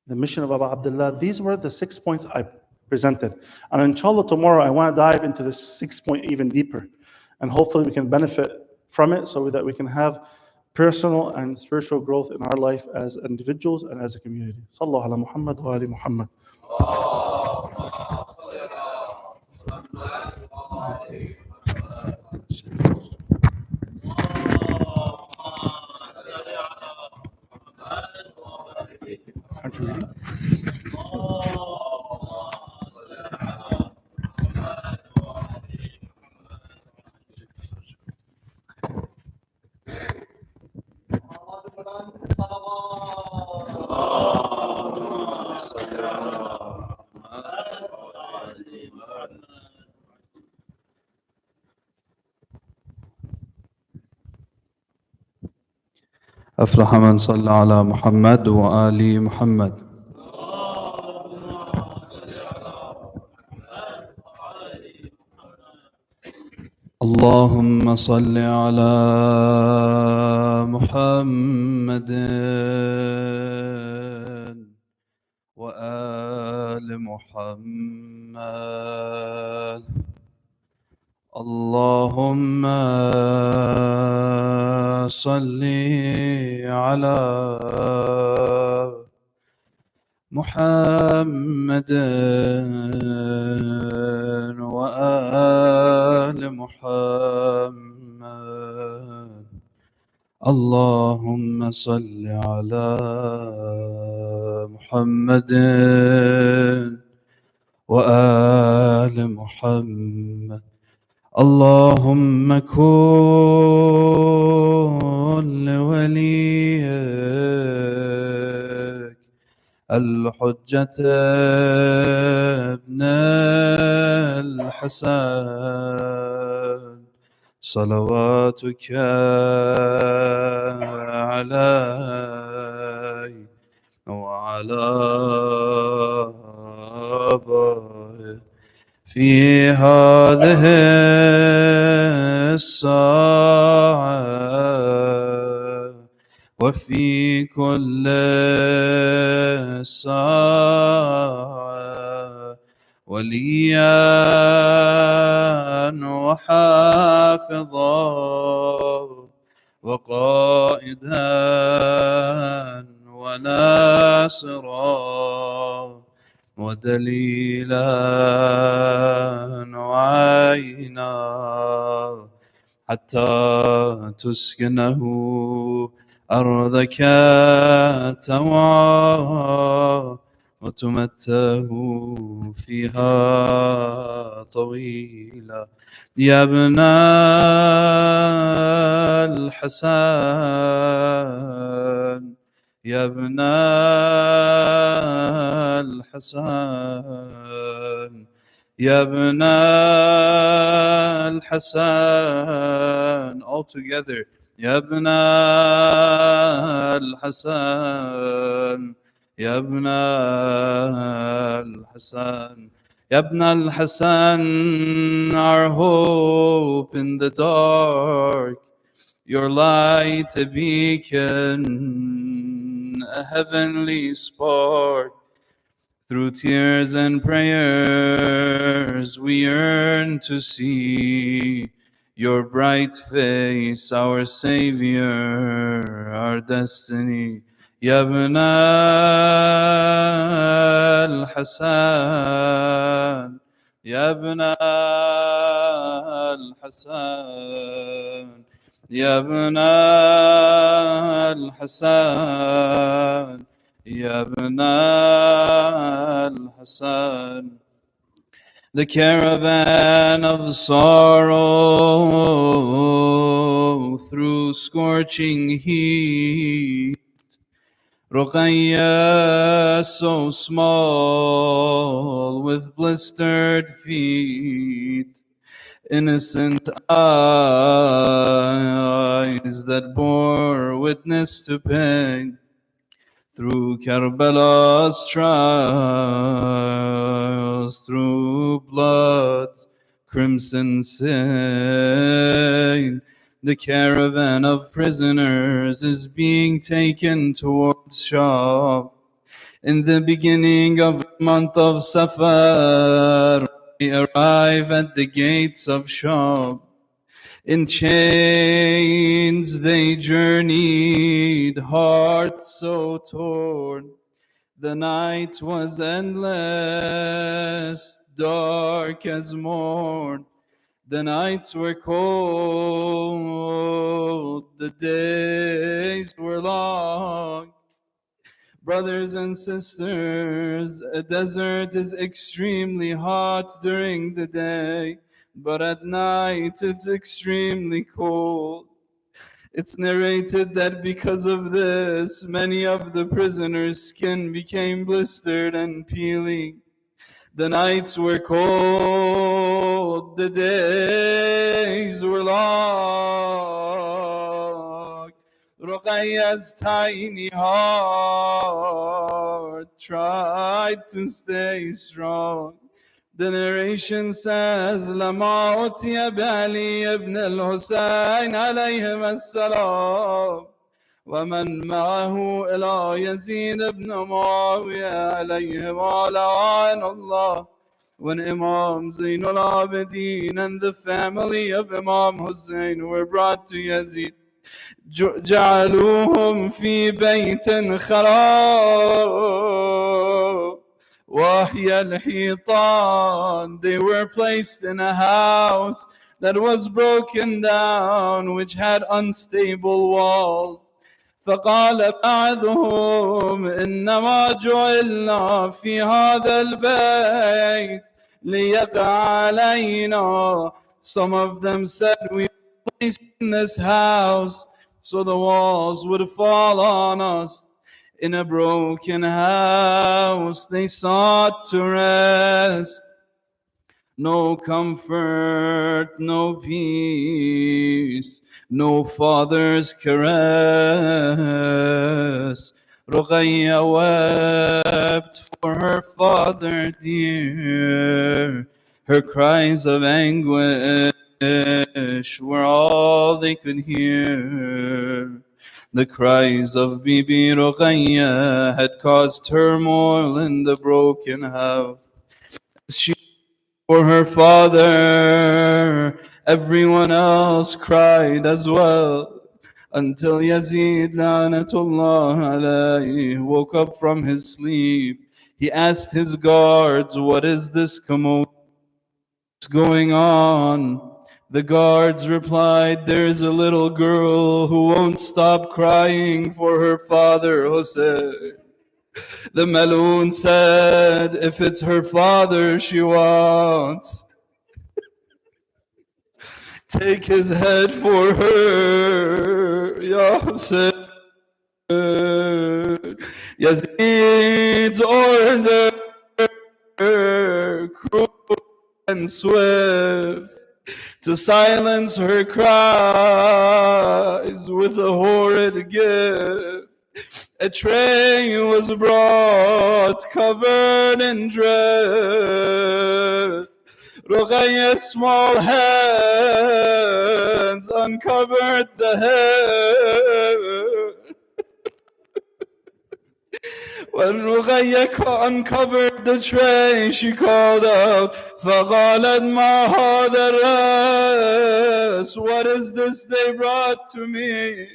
the mission of Abu Abdullah, these were the 6 points I presented. And inshallah tomorrow I want to dive into the 6th point even deeper. And hopefully we can benefit from it so that we can have personal and spiritual growth in our life as individuals and as a community. Sallallahu ala Muhammad wa ali Muhammad. Aren't you reading?
أفلح من صلى على محمد وآل محمد. اللهم صل على محمد وآل محمد. اللهم صل على محمد وآل محمد. اللهم صل على محمد وآل محمد. اللهم كن لوليك الحجة ابن الحسن صلواتك عليه وعلى آبائه في هذه الساعة وفي كل ساعة وليا وحافظا وقائدا وناصرا ودليلا وعينا حتى تسكنه أرضك طوعا وتمتعوا فيها طويلا يا ابن الحسن يا ابن الحسن يا ابن الحسن all together يا ابن الحسن يا ابن الحسن يا ابن الحسن our hope in the dark your light a beacon a heavenly spark through tears and prayers we yearn to see your bright face, our Savior, our destiny. Ya ibn al-Hasan, Ya ibn al-Hasan, Ya ibn al-Hasan, Ya ibn al-Hasan. The caravan of sorrow through scorching heat. Ruqayya so small with blistered feet. Innocent eyes that bore witness to pain. Through Karbala's trials, through blood's crimson stain, the caravan of prisoners is being taken towards Sham. In the beginning of the month of Safar, we arrive at the gates of Sham. In chains they journeyed, hearts so torn. The night was endless, dark as morn. The nights were cold, the days were long. Brothers and sisters, a desert is extremely hot during the day, but at night it's extremely cold. It's narrated that because of this, many of the prisoners' skin became blistered and peeling. The nights were cold, the days were long. Ruqayya's tiny heart tried to stay strong. The narration says, لما أتي بعلي ابن الحسين عليهما السلام ومن معه إلى يزيد بن معاوية عليهما لعن الله. When Imam Zainul Abidin and the family of Imam Hussein were brought to Yazid, جعلوهم في بيت خراب وهي الحيطان. They were placed in a house that was broken down, which had unstable walls. فقال بعضهم إنما جعلنا في هذا البيت ليقع علينا. Some of them said, we were placed in this house so the walls would fall on us. In a broken house they sought to rest. No comfort, no peace, no father's caress. Ruqayya wept for her father dear. Her cries of anguish were all they could hear. The cries of Bibi Ruqayya had caused turmoil in the broken house. She for her father, everyone else cried as well, until Yazid La'natullah alayhi woke up from his sleep. He asked his guards, what is this commotion going on? The guards replied, there is a little girl who won't stop crying for her father Hussein. The Maloon said, if it's her father she wants, take his head for her, Ya Hussein. Yazid's order, cruel and swift, to silence her cries with a horrid gift. A tray was brought covered in dread. Ruqayya's small hands uncovered the head. When Ruqayya uncovered the tray, she called out, فَقَالَتْ مَا هَذَا الرَّأْسُ, what is this they brought to me?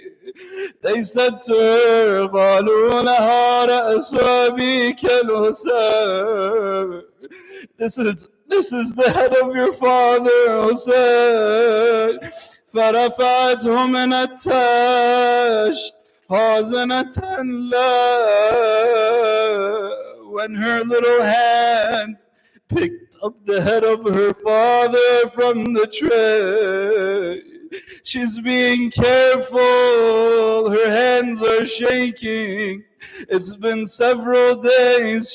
They said to her, قَالُوا لَهَا رَأْسُ أَبِيكَ الْحُسَيْنِ, this is the head of your father, Hussein. فَرَفَعَتْهُ مِنَ التَّشْتِ حَازِنَةً لَهُ, when her little hands picked up the head of her father from the tray. She's being careful, her hands are shaking. It's been several days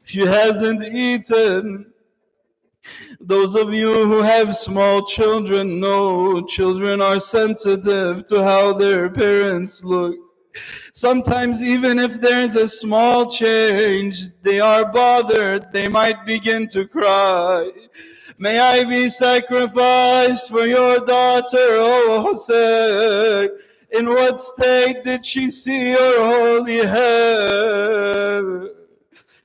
she hasn't eaten. Those of you who have small children know children are sensitive to how their parents look. Sometimes even if there's a small change, they are bothered, they might begin to cry. May I be sacrificed for your daughter, O Hussein. In what state did she see your holy head?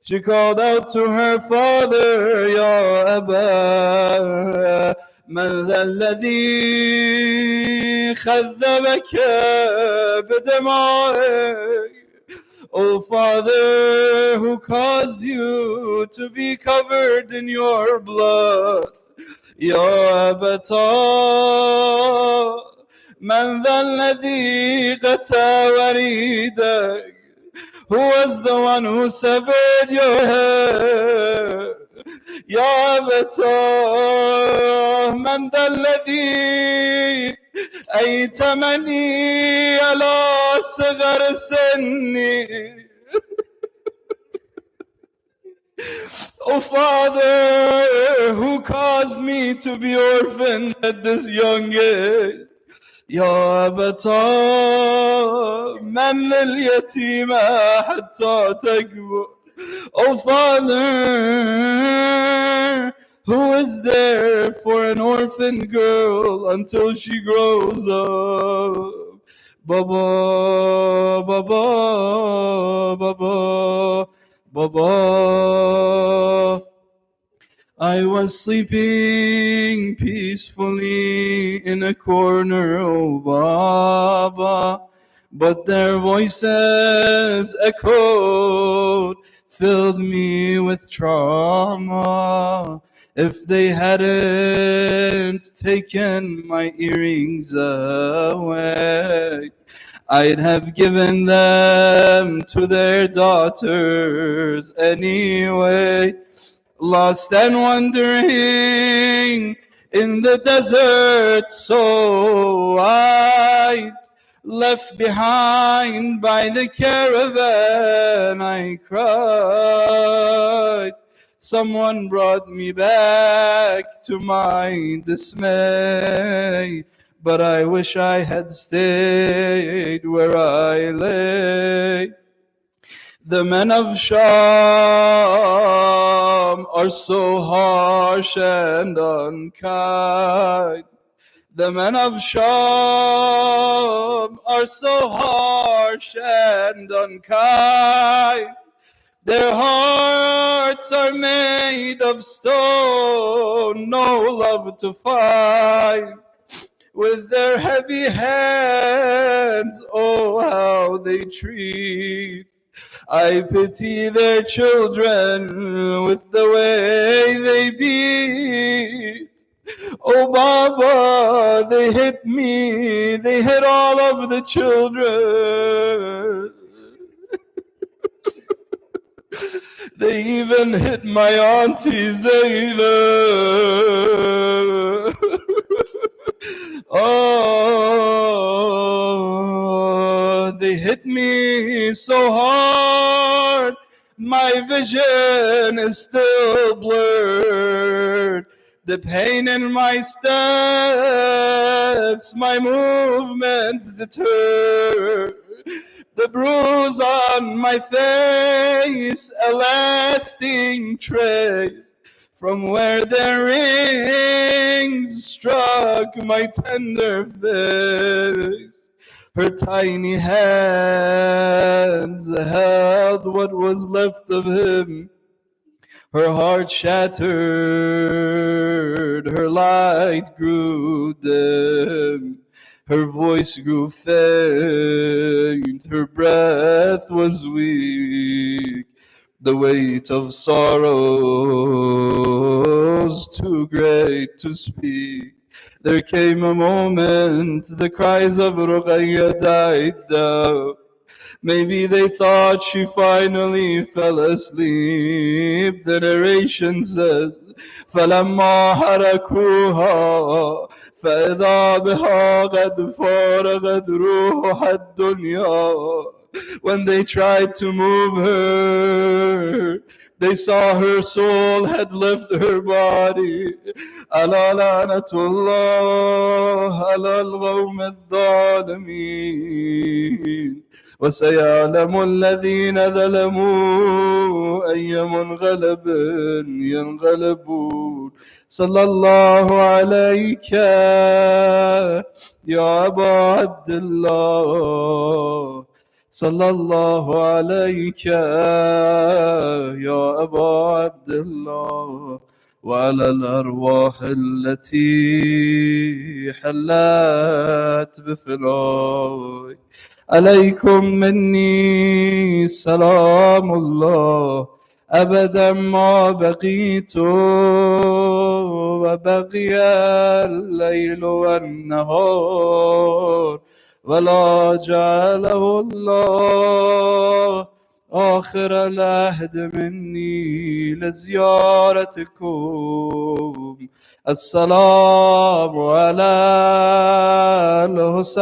She called out to her father, Ya Aba, من ذا الذي خذبك بدمائك? O Father, who caused you to be covered in your blood? Ya Abata, من ذا الذي قطع وريدك? Who was the one who severed your head? Ya Abata, من ذا الذي أيتمني على صغر Sunni? O Father, who caused me to be orphaned at this young age? يا أبتا من لليتيم حتى تكبر. O Father, who is there for an orphan girl until she grows up? Baba, Baba, Baba, Baba. I was sleeping peacefully in a corner, oh Baba, but their voices echoed, filled me with trauma. If they hadn't taken my earrings away, I'd have given them to their daughters anyway. Lost and wandering in the desert so wide, left behind by the caravan, I cried. Someone brought me back to my dismay, but I wish I had stayed where I lay. The men of Sham are so harsh and unkind. The men of Sham are so harsh and unkind. Their hearts are made of stone, no love to find. With their heavy hands, oh how they treat. I pity their children with the way they beat. Oh Baba, they hit me, they hit all of the children. They even hit my auntie Zainab. Oh, they hit me so hard. My vision is still blurred. The pain in my steps, my movements deterred. The bruise on my face, a lasting trace from where their rings struck my tender face. Her tiny hands held what was left of him. Her heart shattered, her light grew dim. Her voice grew faint, her breath was weak. The weight of sorrows too great to speak. There came a moment, the cries of Ruqayya died down. Maybe they thought she finally fell asleep. The narration says, فَلَمَّا حَرَكُوهَا فَإِذَا بِهَا قَدْ فَارَغَتْ رُوحَ الدُّنْيَا. When they tried to move her, they saw her soul had left her body. أَلَا لَعْنَةُ اللَّهِ عَلَى الْقَوْمِ الظَّالِمِينَ وسيعلم الذين ظلموا أي منقلب ينقلبون. صلى الله عليك يا أبا عبد الله. صلى الله عليك يا أبا عبد الله وعلى الأرواح التي حلت بفنائك. عليكم مني سلام الله أبدا ما بقيت وبقي الليل والنهار ولا جعله الله آخر العهد مني لزيارتكم. السلام على الحسين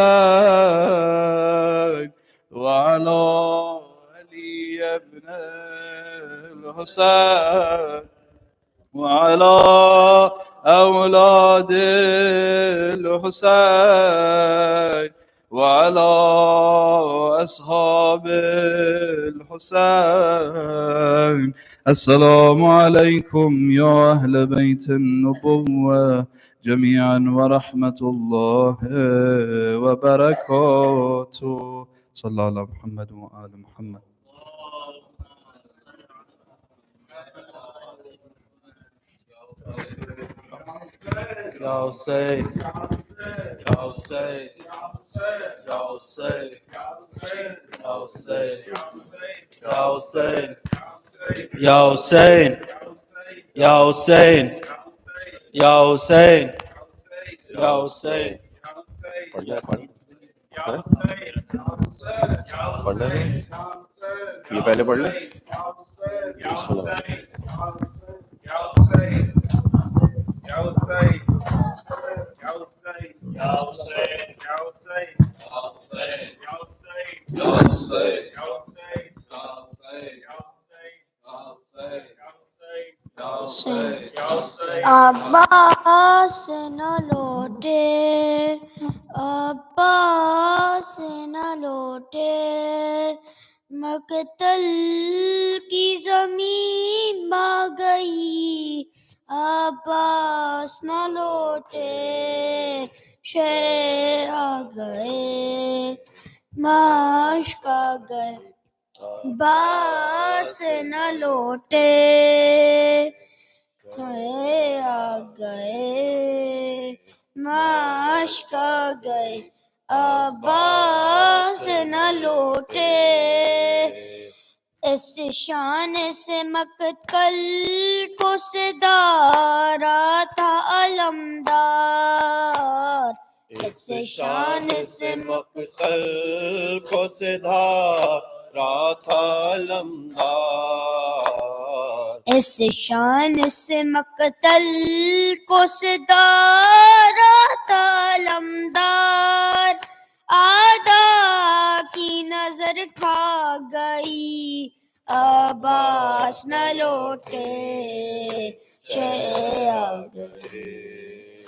وعلى علي بن الحسين وعلى أولاد الحسين وعلى أصحاب الحسين. السلام عليكم يا أهل بيت النبوة جميعا ورحمة الله وبركاته. صلى الله على محمد وآل محمد. يا حسين يا حسين يا حسين يا حسين يا حسين يا حسين يا حسين يا حسين يا حسين.
ये पहले पढ़ ले.
अब्बास न लौटे, अब्बास न लौटे, मकतल की जमीन भाग गई, अब्बास न लौटे, शेर आ गए, माश्क आ गए, अब्बास न लौटे, आ गए, माश्क आ गए, अब्बास न लौटे, इस शान से मकतल को सदारा था अलमदार, इस शान से मकतल को सदारा था अलमदार, اس شان سے مقتل کو صدارا تھا لمدار، آدھا کی نظر کھا گئی عباس نہ لوٹے، شہ آ گئے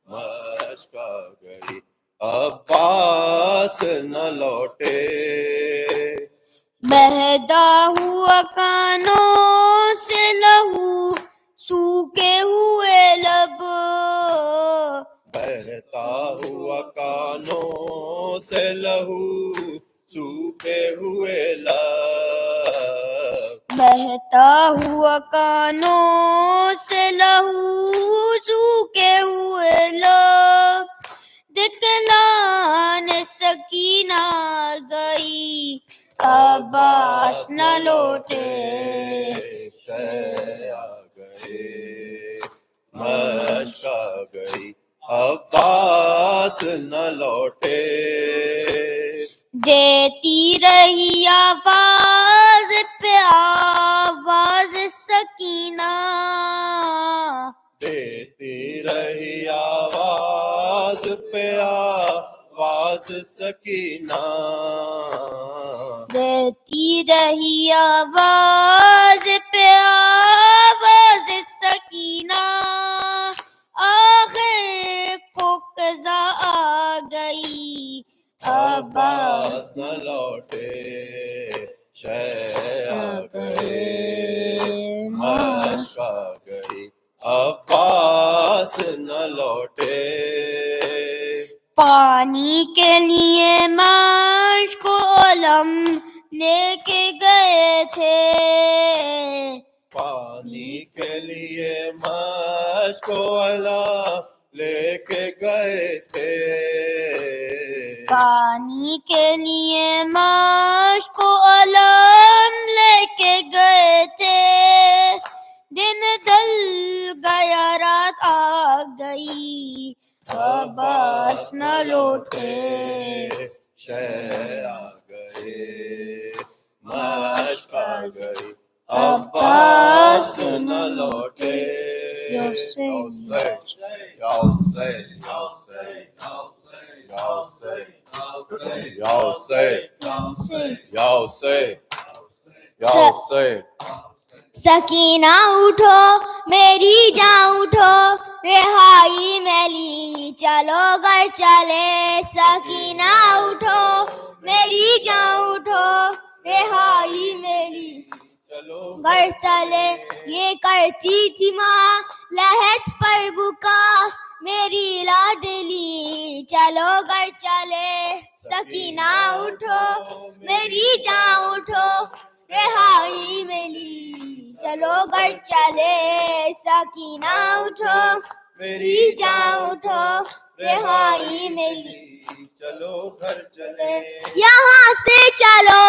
مشق آ گئی عباس نہ لوٹے،
بہتا ہوا کانوں سے لہو سوکھے ہوئے لب،
بہتا ہوا کانوں سے لہو سوکھے ہوئے لب،
بہتا ہوا کانوں سے لہو سوکھے ہوئے لب، دکھلانے سکینہ گئی عباس نہ لوٹے،
شہ آ گئے مشق آ گئی عباس نہ لوٹے،
دیتی رہی آواز پہ آواز سکینہ،
دیتی رہی آواز پہ آواز سکینہ،
دیتی رہی آواز پہ آواز سکینہ، آخر کو قضا آ گئی
عباس نہ لوٹے، شہ آ گئے مشق آ گئی عباس نہ لوٹے،
پانی کے لیے مشق کو علم لے کے گئے تھے،
پانی کے لیے مشق و علا لے کے گئے تھے،
پانی کے لیے مشق کو علم لے کے گئے تھے، دن ڈل گیا رات آ گئی عباس نہ لوٹے،
شہ آ گئے مشق آ گئی عباس نہ لوٹے،
یا حسین
یا حسین یا حسین یا حسین یا حسین یا حسین یا حسین،
سکینہ اٹھو میری جاں اٹھو، رہائی میلی چلو گھر چلے، سکینہ اٹھو میری جاں اٹھو، رہائی میلی
چلو
گھر چلے، یہ کرتی تھی ماں لہت پر بکا، میری لاڈلی چلو گھر چلے، سکینہ اٹھو میری جاں اٹھو، رہائی میلی چلو گھر چلے، سکینہ اٹھو میری جاں اٹھو، رہائی میلی
چلو گھر چلے،
یہاں سے چلو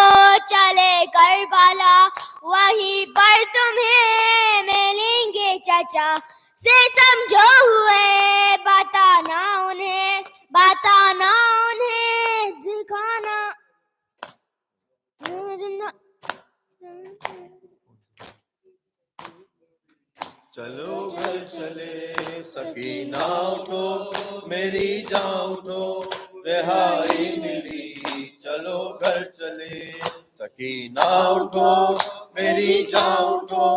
چلے کربلا، وہیں پر تمہیں ملیں گے چچا، ستم جو ہوئے بتانا انہیں، بتانا انہیں دکھانا،
چلو گھر چلے، سکینہ اٹھو میری جاں اٹھو، رہائی ملی چلو گھر چلے، سکینہ اٹھو میری جاں اٹھو،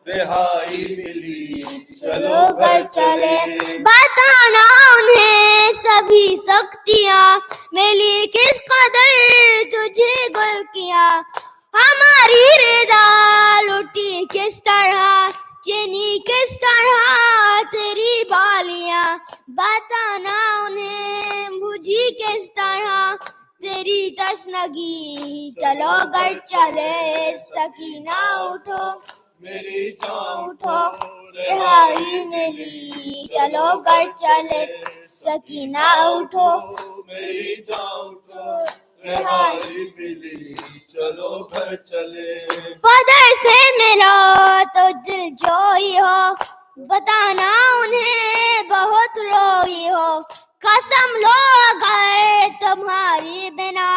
رہائی ملی چلو گھر چلے،
بتانا انہیں سبھی سختیاں ملی کس قدر تجھے گل کیا، ہماری رضا لٹی کس طرح چینی کس طرح تیری بالیاں، بتانا انہیں بجھی کس طرح تیری تشنگی، چلو گھر چلے، سکینہ اٹھو
میری جاں
اٹھو، رہائی ملی چلو گھر چلے، سکینہ اٹھو
میری جاں اٹھو، رہائی ملی چلو گھر چلے،
بدر سے ملو تو دل جوئی ہو، بتانا انہیں بہت روئی ہو، قسم لو اگر تمہاری بنا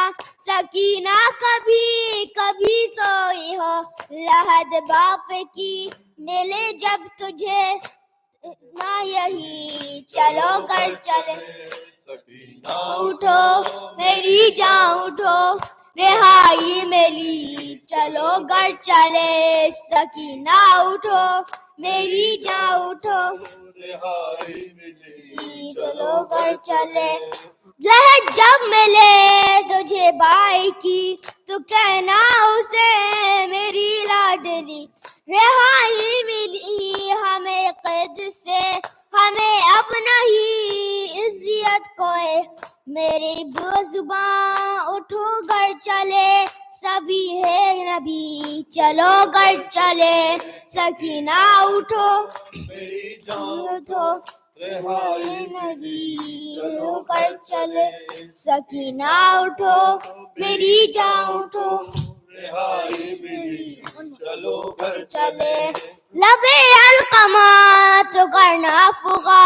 سکینہ کبھی کبھی سوئی ہو لحد باپ کی ملے جب تجھے نہ یہی چلو کر چلے اٹھو میری جاں اٹھو رہائی میری چلو گھر چلے سکینہ اٹھو میری جاں اٹھو چلو گھر چلے زہر جب ملے تجھے بھائی کی تو کہنا اسے میری لاڈلی رہائی ملی ہمیں قید سے ہمیں اپنا ہی عزت کوئے میری زباں اٹھو گھر چلے سبھی ہے نبی چلو گھر چلے سکینہ اٹھو میری جان اٹھو رہائی نبی چلو گھر چلے سکینہ اٹھو میری جان اٹھو رہائی ملی چلو گھر چلے لبے القمہ تو کرنا فغا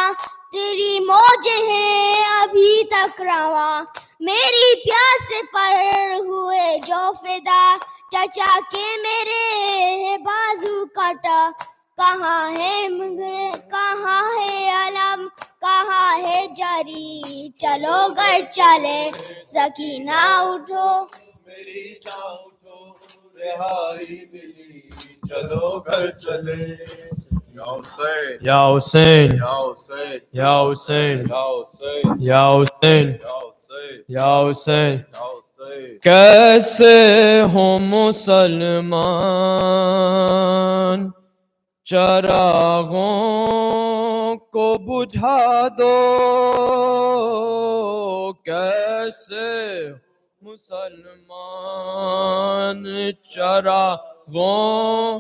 تیری موج ہے ابھی تک رواں میری پیاس پر ہوئے جو فدا چچا کے میرے ہے بازو کٹا کہاں ہے علم کہاں ہے جاری چلو گھر چلے سکینہ اٹھو میری جاں اٹھو رہائی ملی چلو گھر چلے یا حسین
یا حسین
یا حسین
یا حسین
یا حسین
یا حسین
یا حسین
یا حسین
یا حسین
کیسے ہوں مسلمان چراغوں کو بجھا دو کیسے مسلمان چراغوں